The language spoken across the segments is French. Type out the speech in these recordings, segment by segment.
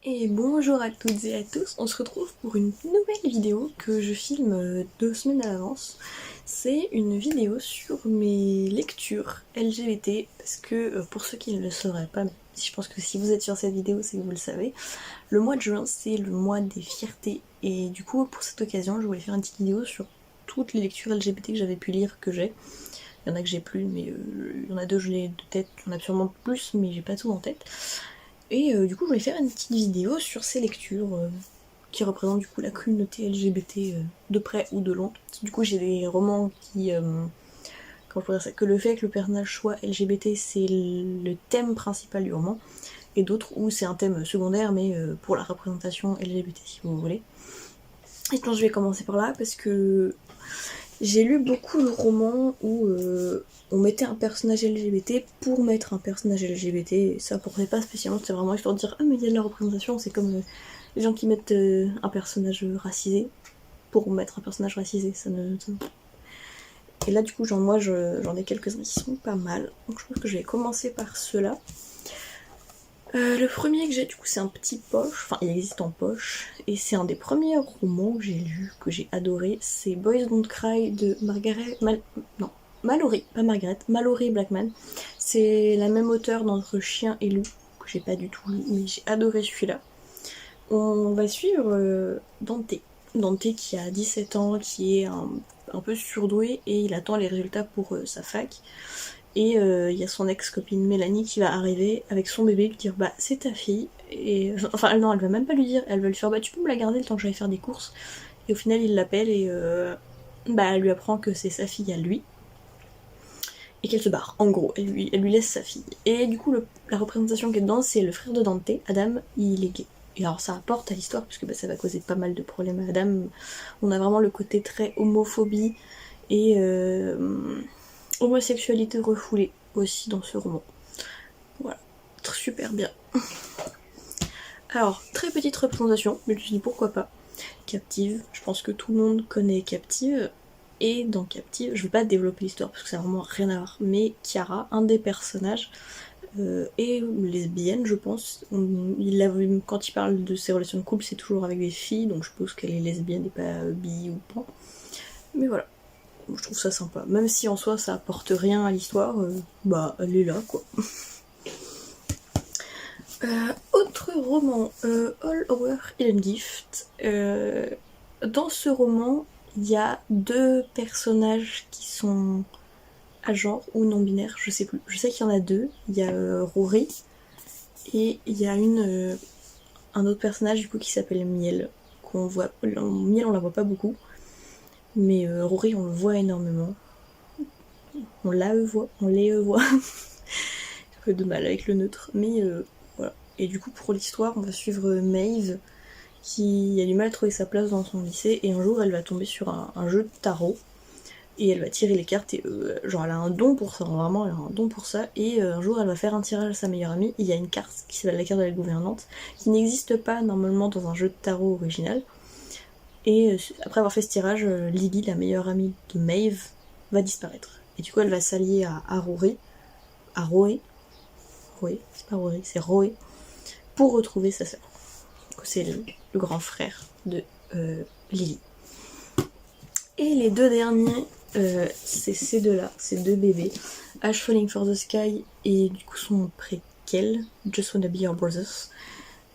Et bonjour à toutes et à tous, on se retrouve pour une nouvelle vidéo que je filme 2 semaines à l'avance. C'est une vidéo sur mes lectures LGBT, parce que pour ceux qui ne le sauraient pas, mais je pense que si vous êtes sur cette vidéo c'est que vous le savez, le mois de juin c'est le mois des fiertés, et du coup pour cette occasion je voulais faire une petite vidéo sur toutes les lectures LGBT que j'avais pu lire, que j'ai. Il y en a que j'ai plus, mais il y en a deux je l'ai de tête, il y en a sûrement plus mais j'ai pas tout en tête. Et du coup, je voulais faire une petite vidéo sur ces lectures qui représentent du coup la communauté LGBT de près ou de loin. Du coup, j'ai des romans qui. Comment je pourrais dire ça, que le fait que le personnage soit LGBT, c'est le thème principal du roman, et d'autres où c'est un thème secondaire, mais pour la représentation LGBT, si vous voulez. Et quand je vais commencer par là, parce que j'ai lu beaucoup de romans où on mettait un personnage LGBT pour mettre un personnage LGBT, et ça apportait pas spécialement, c'était vraiment histoire de dire ah mais il y a de la représentation, c'est comme les gens qui mettent un personnage racisé pour mettre un personnage racisé, ça ne... Et là du coup j'en ai quelques-uns qui sont pas mal, donc je pense que je vais commencer par ceux-là. Le premier que j'ai du coup c'est un petit poche, enfin il existe en poche, et c'est un des premiers romans que j'ai lu, que j'ai adoré, c'est Boys Don't Cry de Mallory, pas Margaret, Mallory Blackman. C'est la même auteure d'Entre Chien et Loup, que j'ai pas du tout lu, mais j'ai adoré celui-là. On va suivre Dante. Dante qui a 17 ans, qui est un peu surdoué, et il attend les résultats pour sa fac. Et il y a son ex-copine Mélanie qui va arriver avec son bébé, lui dire bah c'est ta fille. Et enfin non, elle va même pas lui dire, elle va lui faire bah tu peux me la garder le temps que j'aille faire des courses. Et au final il l'appelle et bah elle lui apprend que c'est sa fille à lui. Et qu'elle se barre, en gros, elle lui laisse sa fille. Et du coup la représentation qui est dedans c'est le frère de Dante, Adam, il est gay. Et alors ça apporte à l'histoire puisque bah, ça va causer pas mal de problèmes à Adam. On a vraiment le côté très homophobie et homosexualité refoulée aussi dans ce roman. Voilà, super bien. Alors, très petite représentation, mais je me suis dit pourquoi pas. Captive, je pense que tout le monde connaît Captive. Et dans Captive, je vais pas développer l'histoire parce que ça n'a vraiment rien à voir, mais Chiara, un des personnages, est lesbienne, je pense. Quand il parle de ses relations de couple, c'est toujours avec des filles, donc je suppose qu'elle est lesbienne et pas bi ou pas. Mais voilà, je trouve ça sympa. Même si en soi ça apporte rien à l'histoire, bah elle est là quoi. Autre roman, All Our Hidden Gift. Dans ce roman, il y a deux personnages qui sont à genre ou non binaires, je sais plus. Je sais qu'il y en a deux. Il y a Rory et il y a un autre personnage du coup qui s'appelle Miel. Qu'on voit. Miel on la voit pas beaucoup, mais Rory on le voit énormément. On les voit. Un peu de mal avec le neutre, mais voilà. Et du coup pour l'histoire on va suivre Maeve qui a du mal à trouver sa place dans son lycée, et un jour elle va tomber sur un jeu de tarot et elle va tirer les cartes, et genre elle a un don pour ça, vraiment elle a un don pour ça, et un jour elle va faire un tirage à sa meilleure amie, il y a une carte qui s'appelle la carte de la gouvernante qui n'existe pas normalement dans un jeu de tarot original, et après avoir fait ce tirage, Lily, la meilleure amie de Maeve, va disparaître, et du coup elle va s'allier à Rory, c'est pas Rory, c'est Roé, pour retrouver sa sœur. C'est le grand frère de Lily. Et les deux derniers, c'est ces deux-là, ces deux bébés, Ash Falling for the Sky et du coup son préquel, Just Wanna Be Your Brothers.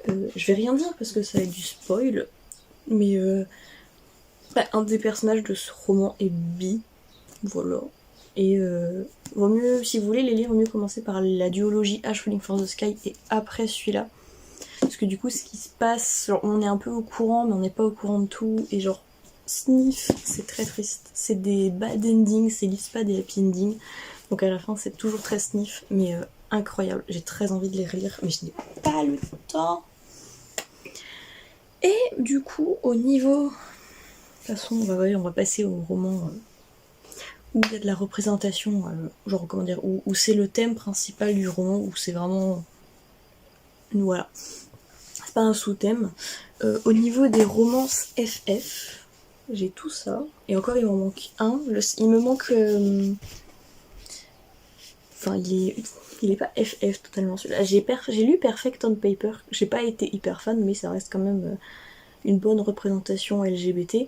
Je vais rien dire parce que ça va être du spoil, mais un des personnages de ce roman est bi, voilà. Et vaut mieux, si vous voulez les lire, vaut mieux commencer par la duologie Ash Falling for the Sky et après celui-là. Parce que du coup, ce qui se passe, genre, on est un peu au courant, mais on n'est pas au courant de tout. Et genre, sniff, c'est très triste. C'est des bad endings, c'est pas des happy endings. Donc à la fin, c'est toujours très sniff, mais incroyable. J'ai très envie de les relire, mais je n'ai pas le temps. Et du coup, au niveau... De toute façon, on va passer au roman où il y a de la représentation, genre, comment dire, où c'est le thème principal du roman, où c'est vraiment... Voilà. C'est pas un sous-thème. Au niveau des romances FF, j'ai tout ça. Et encore, il m'en manque un. Il me manque Enfin, il est pas FF totalement celui-là. J'ai lu Perfect on Paper, j'ai pas été hyper fan, mais ça reste quand même une bonne représentation LGBT.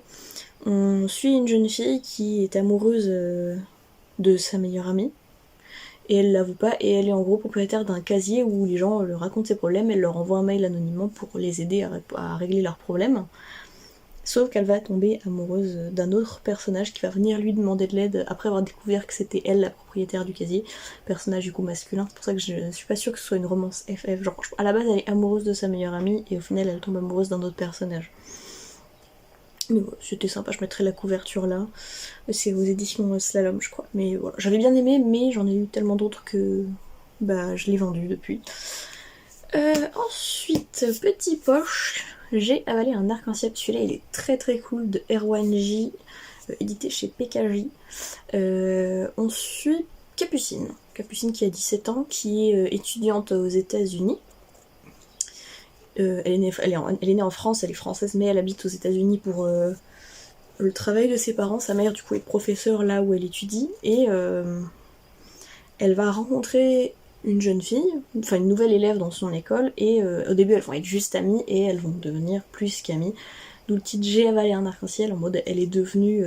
On suit une jeune fille qui est amoureuse de sa meilleure amie, et elle l'avoue pas, et elle est en gros propriétaire d'un casier où les gens leur racontent ses problèmes, elle leur envoie un mail anonymement pour les aider à régler leurs problèmes. Sauf qu'elle va tomber amoureuse d'un autre personnage qui va venir lui demander de l'aide après avoir découvert que c'était elle la propriétaire du casier. Personnage du coup masculin, c'est pour ça que je suis pas sûre que ce soit une romance FF. Genre, à la base elle est amoureuse de sa meilleure amie et au final elle tombe amoureuse d'un autre personnage. Mais voilà, c'était sympa, je mettrai la couverture là. C'est aux éditions Slalom je crois. Mais voilà, j'avais bien aimé mais j'en ai eu tellement d'autres que bah je l'ai vendu depuis. Ensuite, petit poche, j'ai avalé un arc-en-ciel. Celui-là, il est très très cool de Erwan J, édité chez PKJ. On suit Capucine. Capucine qui a 17 ans, qui est étudiante aux États-Unis. Elle est née en France, elle est française, mais elle habite aux États-Unis pour le travail de ses parents. Sa mère, du coup, est professeure là où elle étudie. Et elle va rencontrer une jeune fille, enfin une nouvelle élève dans son école, et au début elles vont être juste amies et elles vont devenir plus qu'amies. D'où le titre J'ai avalé un arc-en-ciel, en mode elle est devenue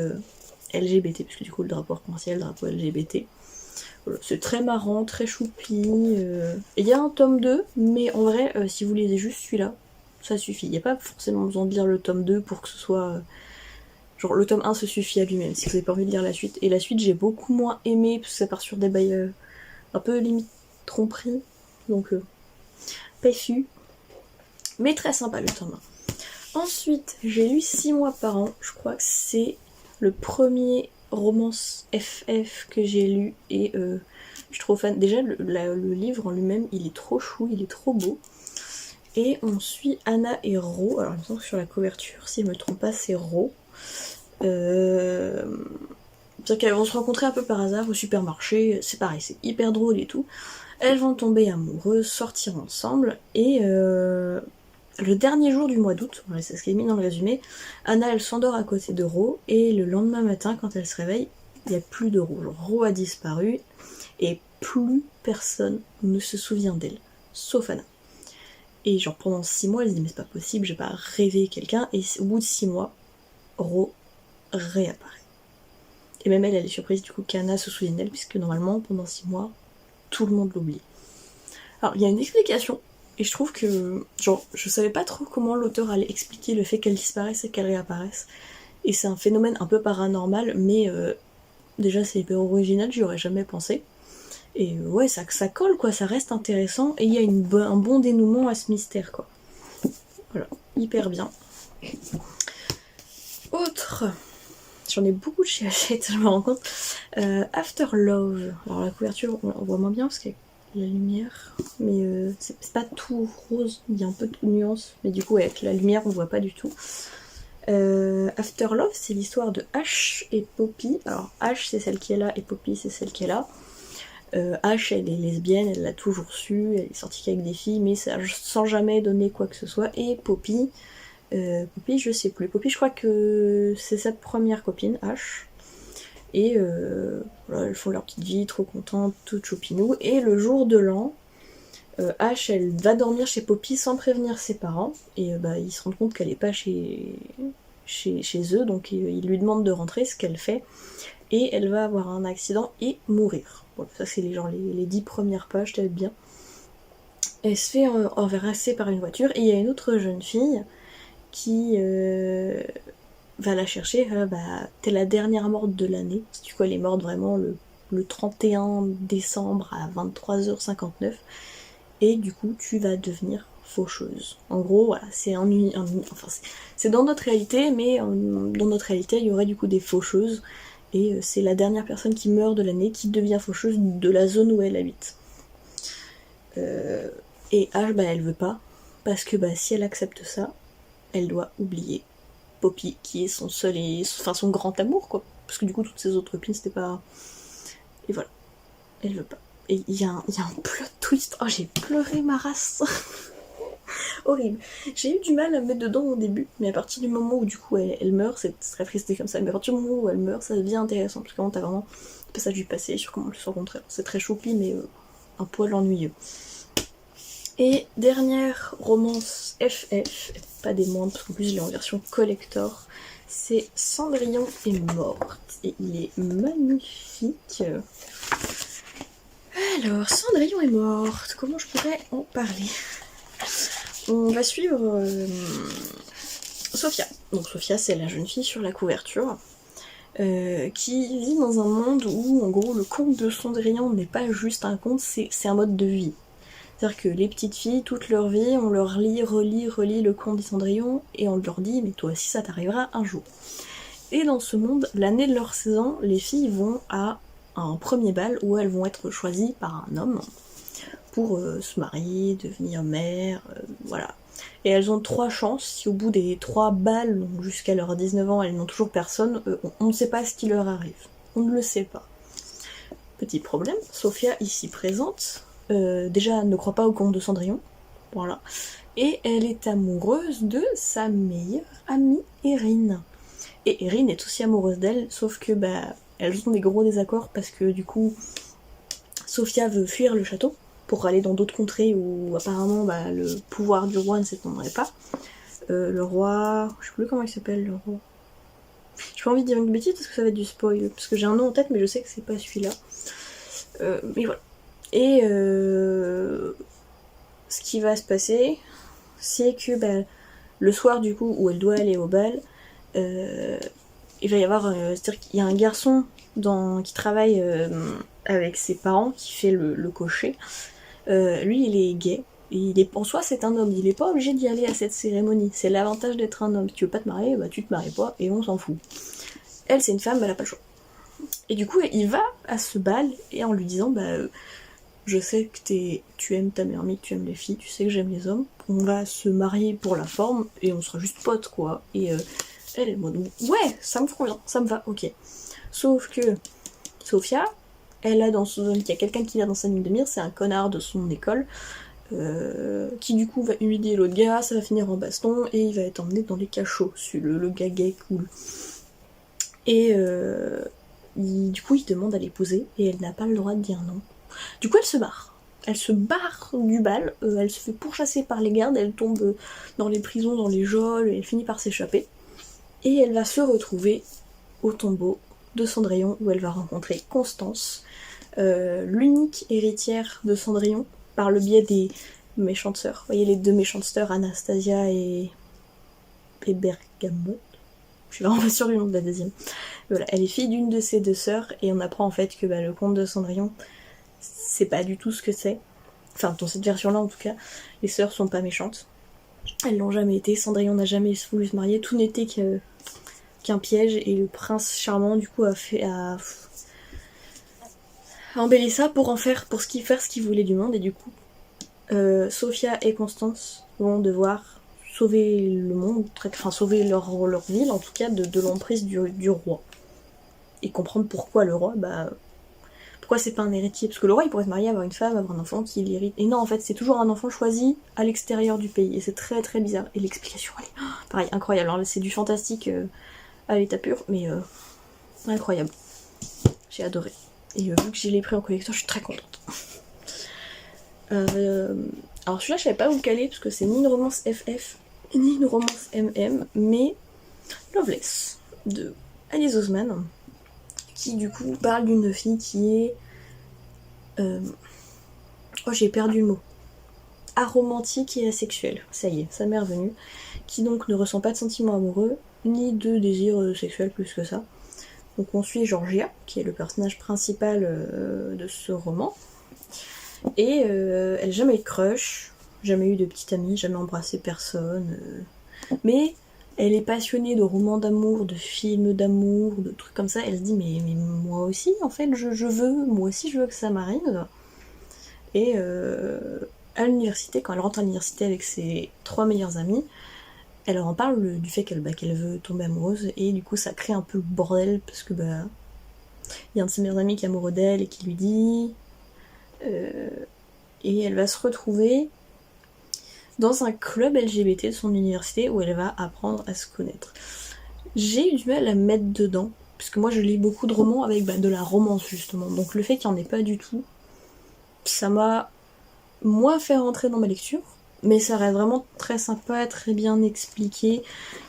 LGBT, puisque du coup le drapeau arc-en-ciel, le drapeau LGBT. Voilà, c'est très marrant, très choupi. Il y a un tome 2, mais en vrai, si vous lisez juste celui-là, ça suffit. Il n'y a pas forcément besoin de lire le tome 2 pour que ce soit... genre le tome 1 se suffit à lui-même, si vous n'avez pas envie de lire la suite. Et la suite j'ai beaucoup moins aimé, parce que ça part sur des bails un peu limite tromperie, donc péchu, mais très sympa le tome 1. Ensuite, j'ai lu 6 mois par an, je crois que c'est le premier romance FF que j'ai lu, et je suis trop fan. Déjà, le livre en lui-même, il est trop chou, il est trop beau. Et on suit Anna et Ro, alors il me semble que sur la couverture, si je me trompe pas, c'est Ro. C'est-à-dire qu'elles vont se rencontrer un peu par hasard au supermarché, c'est pareil, c'est hyper drôle et tout. Elles vont tomber amoureuses, sortir ensemble, et le dernier jour du mois d'août, c'est ce qui est mis dans le résumé, Anna elle s'endort à côté de Ro, et le lendemain matin quand elle se réveille, il n'y a plus de Ro. Genre, Ro a disparu, et plus personne ne se souvient d'elle, sauf Anna. Et genre pendant 6 mois, elle se dit mais c'est pas possible, j'ai pas rêvé quelqu'un, et au bout de 6 mois, Ro réapparaît. Et même elle est surprise du coup qu'Anna se souvienne d'elle, puisque normalement pendant 6 mois, tout le monde l'oublie. Alors il y a une explication, et je trouve que, genre, je savais pas trop comment l'auteur allait expliquer le fait qu'elle disparaisse et qu'elle réapparaisse. Et c'est un phénomène un peu paranormal, mais déjà c'est hyper original, j'y aurais jamais pensé. Et ouais, ça colle quoi, ça reste intéressant, et il y a un bon dénouement à ce mystère quoi. Voilà, hyper bien. Autre... J'en ai beaucoup de chez Hachette, je me rends compte. After Love. Alors la couverture, on voit moins bien parce qu'il y a la lumière, mais c'est pas tout rose, il y a un peu de nuance, mais du coup avec la lumière on voit pas du tout. After Love, c'est l'histoire de Ash et Poppy. Alors Ash c'est celle qui est là et Poppy c'est celle qui est là. Ash elle est lesbienne, elle l'a toujours su, elle est sortie qu'avec des filles, mais ça, sans jamais donner quoi que ce soit. Et Poppy, je sais plus. Poppy, je crois que c'est sa première copine, Ash. Et voilà, elles font leur petite vie, trop contentes, toutes choupinou. Et le jour de l'an, Ash, elle va dormir chez Poppy sans prévenir ses parents. Et ils se rendent compte qu'elle est pas chez eux, donc ils lui demandent de rentrer, ce qu'elle fait. Et elle va avoir un accident et mourir. Bon, ça c'est les 10 premières pages, peut-être bien. Elle se fait renverser par une voiture, et il y a une autre jeune fille qui va la chercher. T'es la dernière morte de l'année. Du coup elle est morte vraiment le 31 décembre à 23h59, et du coup tu vas devenir faucheuse. En gros voilà, c'est c'est dans notre réalité, mais dans notre réalité il y aurait du coup des faucheuses, et c'est la dernière personne qui meurt de l'année qui devient faucheuse de la zone où elle habite. Et Ash elle veut pas, parce que si elle accepte ça, elle doit oublier Poppy, qui est son seul et... enfin son grand amour, quoi. Parce que du coup, toutes ses autres copines, c'était pas... Et voilà. Elle veut pas. Et il y a un plot twist. Oh, j'ai pleuré ma race. horrible. J'ai eu du mal à me mettre dedans au début, mais à partir du moment où du coup elle meurt, c'est très triste comme ça, mais à partir du moment où elle meurt, ça devient intéressant, parce que quand t'as vraiment le passage du passé sur comment elles se sont rencontrées. C'est très choupi, mais un poil ennuyeux. Et dernière romance FF, pas des moindres, parce qu'en plus je l'ai en version collector, c'est Cendrillon est morte, et il est magnifique. Alors, Cendrillon est morte, comment je pourrais en parler? On va suivre Sophia. Donc Sophia, c'est la jeune fille sur la couverture, qui vit dans un monde où, en gros, le conte de Cendrillon n'est pas juste un conte, c'est un mode de vie. C'est-à-dire que les petites filles, toute leur vie, on leur relit le conte des Cendrillon, et on leur dit « mais toi aussi ça t'arrivera un jour ». Et dans ce monde, l'année de leur 16 ans, les filles vont à un premier bal où elles vont être choisies par un homme pour se marier, devenir mère, voilà. Et elles ont 3 chances, si au bout des 3 balles, donc jusqu'à leurs 19 ans, elles n'ont toujours personne, on ne sait pas ce qui leur arrive. On ne le sait pas. Petit problème, Sophia, ici présente, déjà ne croit pas au conte de Cendrillon, voilà. Et elle est amoureuse de sa meilleure amie, Erin. Et Erin est aussi amoureuse d'elle, sauf que elles ont des gros désaccords parce que du coup, Sophia veut fuir le château pour aller dans d'autres contrées où apparemment le pouvoir du roi ne s'étendrait pas. Le roi... je sais plus comment il s'appelle, le roi. J'ai pas envie de dire une bêtise parce que ça va être du spoil, parce que j'ai un nom en tête mais je sais que c'est pas celui-là. Mais voilà. Et ce qui va se passer, c'est que le soir du coup où elle doit aller au bal, il va y avoir... c'est-à-dire qu'il y a un garçon qui travaille avec ses parents, qui fait le cocher. Lui il est gay, et en soi c'est un homme, il est pas obligé d'y aller à cette cérémonie, c'est l'avantage d'être un homme. Si tu veux pas te marier, tu te maries pas et on s'en fout. Elle c'est une femme, elle a pas le choix. Et du coup il va à ce bal et en lui disant je sais que tu aimes ta meilleure amie, que tu aimes les filles, tu sais que j'aime les hommes, on va se marier pour la forme et on sera juste potes quoi. Et elle est en mode ouais ça me convient, ça me va, ok. Sauf que Sophia, il y a quelqu'un qui l'a dans sa ligne de mire, c'est un connard de son école, qui du coup va humilier l'autre gars, ça va finir en baston, et il va être emmené dans les cachots, le gars gay cool. Et du coup il demande à l'épouser, et elle n'a pas le droit de dire non. Du coup elle se barre. Elle se barre du bal, elle se fait pourchasser par les gardes, elle tombe dans les prisons, dans les geôles, et elle finit par s'échapper. Et elle va se retrouver au tombeau de Cendrillon, où elle va rencontrer Constance, l'unique héritière de Cendrillon, par le biais des méchantes sœurs. Vous voyez les 2 méchantes sœurs, Anastasia et Bergamote. Je suis vraiment pas sûre du nom de la deuxième. Voilà, elle est fille d'une de ces 2 sœurs, et on apprend en fait que le conte de Cendrillon, c'est pas du tout ce que c'est. Enfin, dans cette version-là en tout cas, les sœurs sont pas méchantes. Elles l'ont jamais été, Cendrillon n'a jamais voulu se marier, tout n'était qu'un piège, et le prince charmant du coup a embelli ça pour faire ce qu'il voulait du monde, et du coup Sophia et Constance vont devoir sauver le monde, sauver leur ville en tout cas de l'emprise du roi, et comprendre pourquoi le roi, pourquoi c'est pas un héritier, parce que le roi il pourrait se marier, avoir une femme, avoir un enfant qui l'hérite, et non en fait c'est toujours un enfant choisi à l'extérieur du pays, et c'est très très bizarre, et l'explication elle est pareil incroyable. Alors là c'est du fantastique à l'état pur, mais incroyable, j'ai adoré. Et vu que j'ai les pris en collector, je suis très contente. Alors celui-là, je savais pas où le caler, parce que c'est ni une romance FF, ni une romance MM, mais Loveless, de Alice Oseman, qui du coup parle d'une fille qui est... oh, j'ai perdu le mot. Aromantique et asexuelle, ça y est, ça m'est revenu. Qui donc ne ressent pas de sentiments amoureux, ni de désir sexuel plus que ça. Donc on suit Georgia, qui est le personnage principal de ce roman. Et elle n'a jamais eu de crush, jamais eu de petite amie, jamais embrassé personne. Mais elle est passionnée de romans d'amour, de films d'amour, de trucs comme ça. Elle se dit mais moi aussi en fait moi aussi je veux que ça m'arrive. Et à l'université, quand elle rentre à l'université avec ses 3 meilleures amies, elle leur en parle du fait qu'elle veut tomber amoureuse, et du coup ça crée un peu le bordel parce que il y a un de ses meilleurs amis qui est amoureux d'elle et qui lui dit, et elle va se retrouver dans un club LGBT de son université où elle va apprendre à se connaître. J'ai eu du mal à me mettre dedans, parce que moi je lis beaucoup de romans avec de la romance justement, donc le fait qu'il n'y en ait pas du tout, ça m'a moins fait rentrer dans ma lecture, mais ça reste vraiment très sympa, très bien expliqué.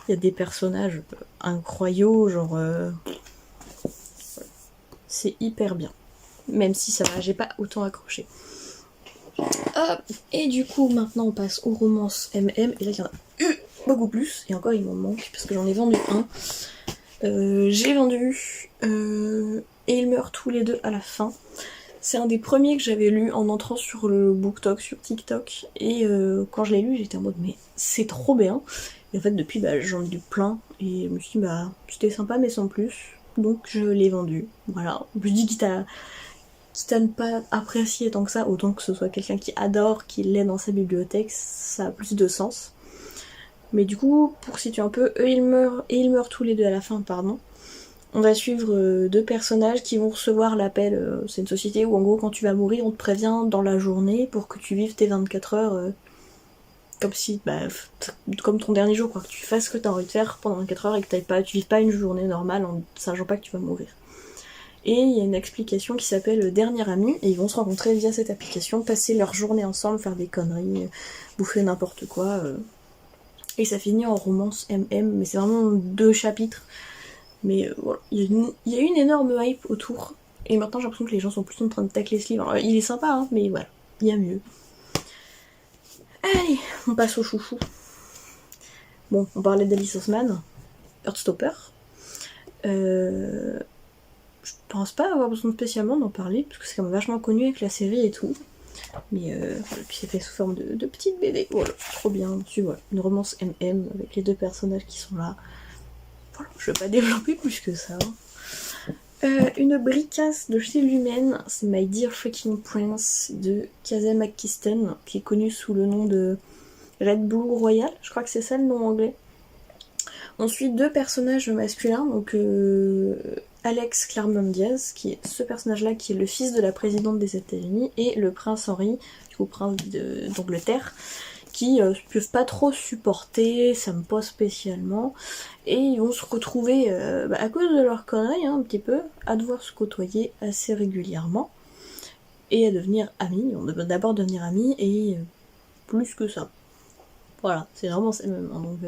Il y a des personnages incroyables, genre... c'est hyper bien. Même si ça va, j'ai pas autant accroché. Hop, et du coup, maintenant on passe aux romances MM, et là il y en a eu beaucoup plus, et encore il m'en manque, parce que j'en ai vendu un. J'ai vendu... et ils meurent tous les deux à la fin. C'est un des premiers que j'avais lu en entrant sur le BookTok, sur TikTok, et quand je l'ai lu, j'étais en mode mais c'est trop bien. Et en fait depuis j'en ai lu plein, et je me suis dit c'était sympa mais sans plus, donc je l'ai vendu. Voilà, je me dis quitte à ne pas apprécier tant que ça, autant que ce soit quelqu'un qui adore, qui l'ait dans sa bibliothèque, ça a plus de sens. Mais du coup, pour situer un peu, eux ils meurent tous les deux à la fin, pardon. On va suivre deux personnages qui vont recevoir l'appel, c'est une société où en gros quand tu vas mourir on te prévient dans la journée pour que tu vives tes 24 heures comme si, comme ton dernier jour quoi, que tu fasses ce que tu as envie de faire pendant 24 heures et que tu vives pas une journée normale en sachant pas que tu vas mourir. Et il y a une application qui s'appelle Dernier Ami, et ils vont se rencontrer via cette application, passer leur journée ensemble, faire des conneries, bouffer n'importe quoi. Et ça finit en romance MM, mais c'est vraiment 2 chapitres. Mais voilà, il y a une énorme hype autour, et maintenant j'ai l'impression que les gens sont plus en train de tacler ce livre. Alors, il est sympa, hein, mais voilà, il y a mieux. Allez, on passe au chouchou. Bon, on parlait d'Alice Oseman, Heartstopper. Je pense pas avoir besoin spécialement d'en parler, parce que c'est quand même vachement connu avec la série et tout. Mais voilà, puis c'est fait sous forme de petites BD. Voilà, trop bien. Puis voilà, une romance MM avec les deux personnages qui sont là. Voilà, je vais pas développer plus que ça. Une bricasse de chez Lumen, c'est My Dear Fucking Prince de Kazem McKiston, qui est connu sous le nom de Red Blue Royal, je crois que c'est ça le nom anglais. Ensuite, 2 personnages masculins, donc Alex Claremont Diaz, qui est ce personnage-là, qui est le fils de la présidente des États-Unis, et le prince Henry, du coup prince d'Angleterre, qui peuvent pas trop supporter, ça me pose spécialement, et ils vont se retrouver, à cause de leur conneries, un petit peu, à devoir se côtoyer assez régulièrement, et à devenir amis. On doit d'abord devenir amis, et plus que ça. Voilà, c'est vraiment ça même, hein, donc...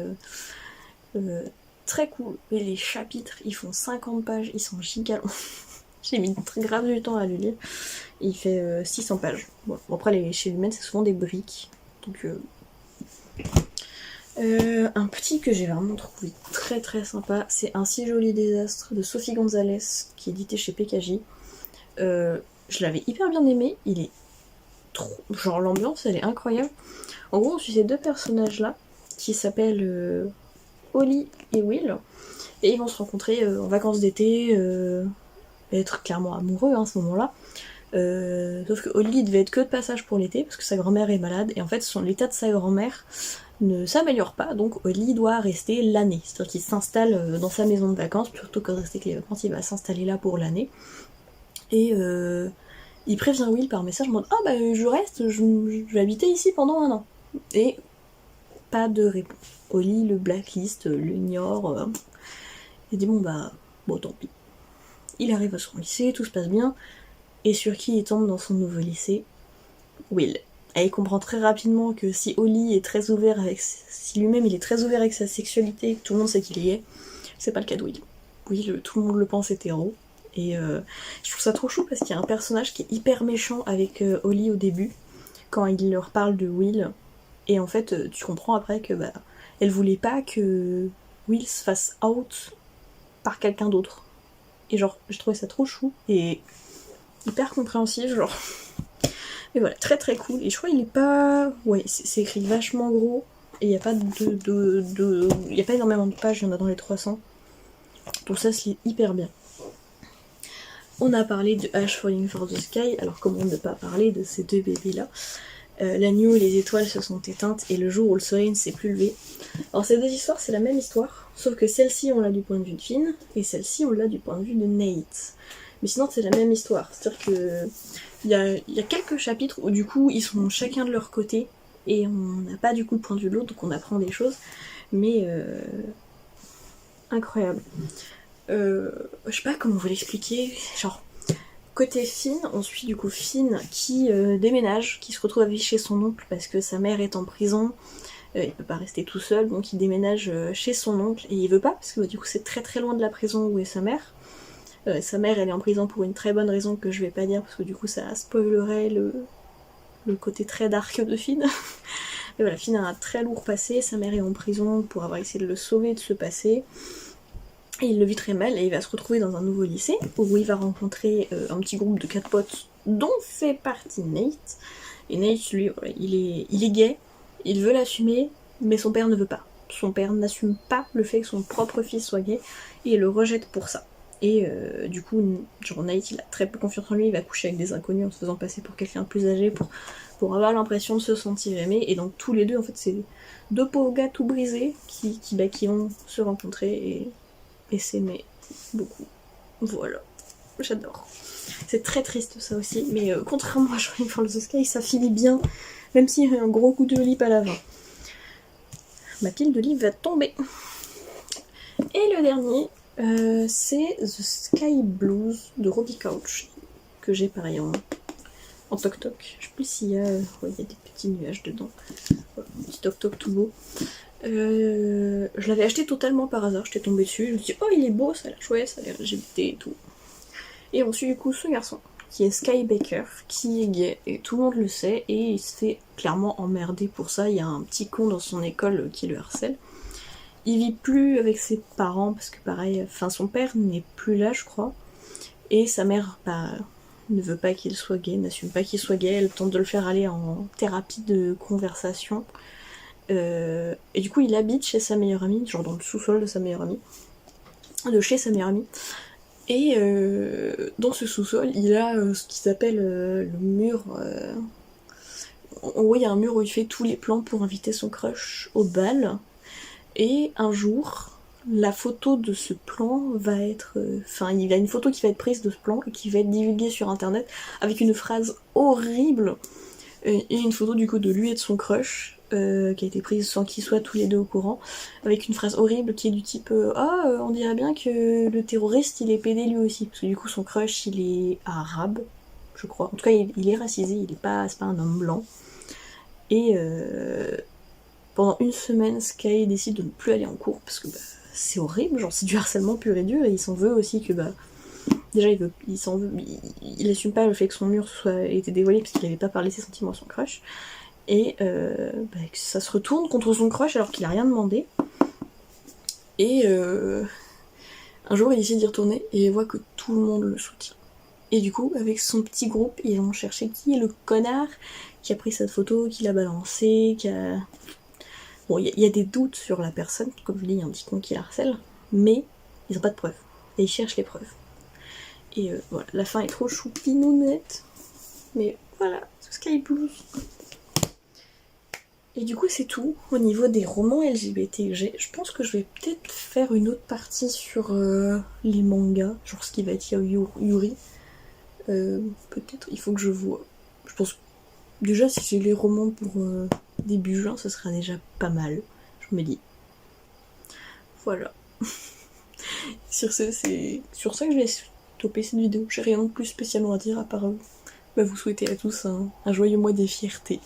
très cool, et les chapitres ils font 50 pages, ils sont giga longs. J'ai mis très grave du temps à le lire. Il fait 600 pages. Bon, après chez Lumen c'est souvent des briques. Donc un petit que j'ai vraiment trouvé très très sympa, c'est Un si joli désastre de Sophie Gonzalez, qui est édité chez PKJ. Je l'avais hyper bien aimé, il est trop... genre l'ambiance elle est incroyable. En gros on suit ces 2 personnages là qui s'appellent Holly et Will, et ils vont se rencontrer en vacances d'été, être clairement amoureux à ce moment-là. Sauf que Holly devait être que de passage pour l'été parce que sa grand-mère est malade, et en fait l'état de sa grand-mère ne s'améliore pas, donc Holly doit rester l'année. C'est-à-dire qu'il s'installe dans sa maison de vacances, plutôt que de rester avec les vacances, il va s'installer là pour l'année. Et il prévient Will par message en mode ah je reste, je vais habiter ici pendant 1 an. Et pas de réponse. Holly le blacklist, l'ignore. Il dit bon tant pis. Il arrive à son lycée, tout se passe bien. Et sur qui il tombe dans son nouveau lycée? Will. Et il comprend très rapidement que si Holly est très ouvert si lui-même il est très ouvert avec sa sexualité, que tout le monde sait qu'il y est, c'est pas le cas de Will. Will, tout le monde le pense hétéro. Et je trouve ça trop chou parce qu'il y a un personnage qui est hyper méchant avec Holly au début, quand il leur parle de Will. Et en fait, tu comprends après que elle voulait pas que Will se fasse out par quelqu'un d'autre. Et genre, j'ai trouvé ça trop chou et hyper compréhensif, genre. Mais voilà, très très cool. Et je crois qu'il est pas... Ouais, c'est écrit vachement gros. Et il n'y a pas il y a pas énormément de pages, il y en a dans les 300. Donc ça se lit hyper bien. On a parlé de Ash Falling for the Sky, alors comment ne pas parler de ces 2 bébés-là. La nuit où les étoiles se sont éteintes et le jour où le soleil ne s'est plus levé. Alors ces 2 histoires, c'est la même histoire, sauf que celle-ci on l'a du point de vue de Finn, et celle-ci on l'a du point de vue de Nate. Mais sinon c'est la même histoire, c'est-à-dire que il y a quelques chapitres où du coup ils sont chacun de leur côté, et on n'a pas du coup le point de vue de l'autre, donc on apprend des choses, mais incroyable. Je sais pas comment vous l'expliquer, genre côté Finn, on suit du coup Finn qui déménage, qui se retrouve à vivre chez son oncle parce que sa mère est en prison, il peut pas rester tout seul, donc il déménage chez son oncle, et il veut pas, parce que du coup c'est très très loin de la prison où est sa mère. Sa mère elle est en prison pour une très bonne raison que je vais pas dire, parce que du coup ça spoilerait le côté très dark de Finn. Mais voilà, Finn a un très lourd passé, sa mère est en prison pour avoir essayé de le sauver de ce passé. Et il le vit très mal et il va se retrouver dans un nouveau lycée où il va rencontrer un petit groupe de 4 potes dont fait partie Nate. Et Nate, lui, voilà, il est gay, il veut l'assumer, mais son père ne veut pas. Son père n'assume pas le fait que son propre fils soit gay et il le rejette pour ça. Et du coup, genre Nate, il a très peu confiance en lui, il va coucher avec des inconnus en se faisant passer pour quelqu'un de plus âgé pour avoir l'impression de se sentir aimé. Et donc tous les deux, en fait, c'est deux pauvres gars tout brisés qui vont se rencontrer et s'aimer beaucoup. Voilà, j'adore. C'est très triste ça aussi, mais contrairement à Johnny for the Sky, ça finit bien, même s'il y a un gros coup de lip à la fin. Ma pile de livres va tomber. Et le dernier, c'est The Sky Blues de Robbie Couch, que j'ai pareil en toc-toc. Je sais plus s'il y a... ouais, il y a des petits nuages dedans. Voilà, un petit toc-toc tout beau. Je l'avais acheté totalement par hasard, j'étais tombée dessus, je me suis dit oh il est beau, ça a l'air chouette, ça a l'air LGBT et tout. Et on suit du coup ce garçon, qui est Sky Baker, qui est gay, et tout le monde le sait, et il se fait clairement emmerder pour ça, il y a un petit con dans son école qui le harcèle. Il vit plus avec ses parents, parce que pareil, enfin son père n'est plus là je crois, et sa mère ne veut pas qu'il soit gay, n'assume pas qu'il soit gay, elle tente de le faire aller en thérapie de conversation. Et du coup il habite chez sa meilleure amie, genre dans le sous-sol de sa meilleure amie, de chez sa meilleure amie, et dans ce sous-sol il a ce qui s'appelle le mur, en gros il y a un mur où il fait tous les plans pour inviter son crush au bal, et un jour la photo de ce plan va être, enfin il y a une photo qui va être prise de ce plan et qui va être divulguée sur internet avec une phrase horrible, et une photo du coup de lui et de son crush, qui a été prise sans qu'ils soient tous les deux au courant, avec une phrase horrible qui est du type on dirait bien que le terroriste il est pédé lui aussi, parce que du coup son crush il est arabe, je crois, en tout cas il est racisé, c'est pas un homme blanc, et pendant une semaine Sky décide de ne plus aller en cours parce que c'est horrible, genre c'est du harcèlement pur et dur, et il s'en veut aussi que déjà il assume pas le fait que son mur ait été dévoilé parce qu'il n'avait pas parlé ses sentiments à son crush, et que ça se retourne contre son crush alors qu'il a rien demandé, et un jour il décide d'y retourner et il voit que tout le monde le soutient, et du coup avec son petit groupe ils vont chercher qui est le connard qui a pris cette photo, qui l'a balancée, bon il y a des doutes sur la personne, comme je dis il y a un petit con qui harcèle, mais ils ont pas de preuves et ils cherchent les preuves. Et voilà, la fin est trop choupinounette. Mais voilà, Sky Blues. Et du coup, c'est tout au niveau des romans LGBT que j'ai. Je pense que je vais peut-être faire une autre partie sur les mangas, genre ce qui va être Yuri. Peut-être, il faut que je vois. Je pense que déjà, si j'ai les romans pour début juin, ça sera déjà pas mal. Je me dis. Voilà. Sur ce, c'est sur ça que je vais stopper cette vidéo. J'ai rien de plus spécialement à dire à part vous souhaiter à tous un joyeux mois des fiertés.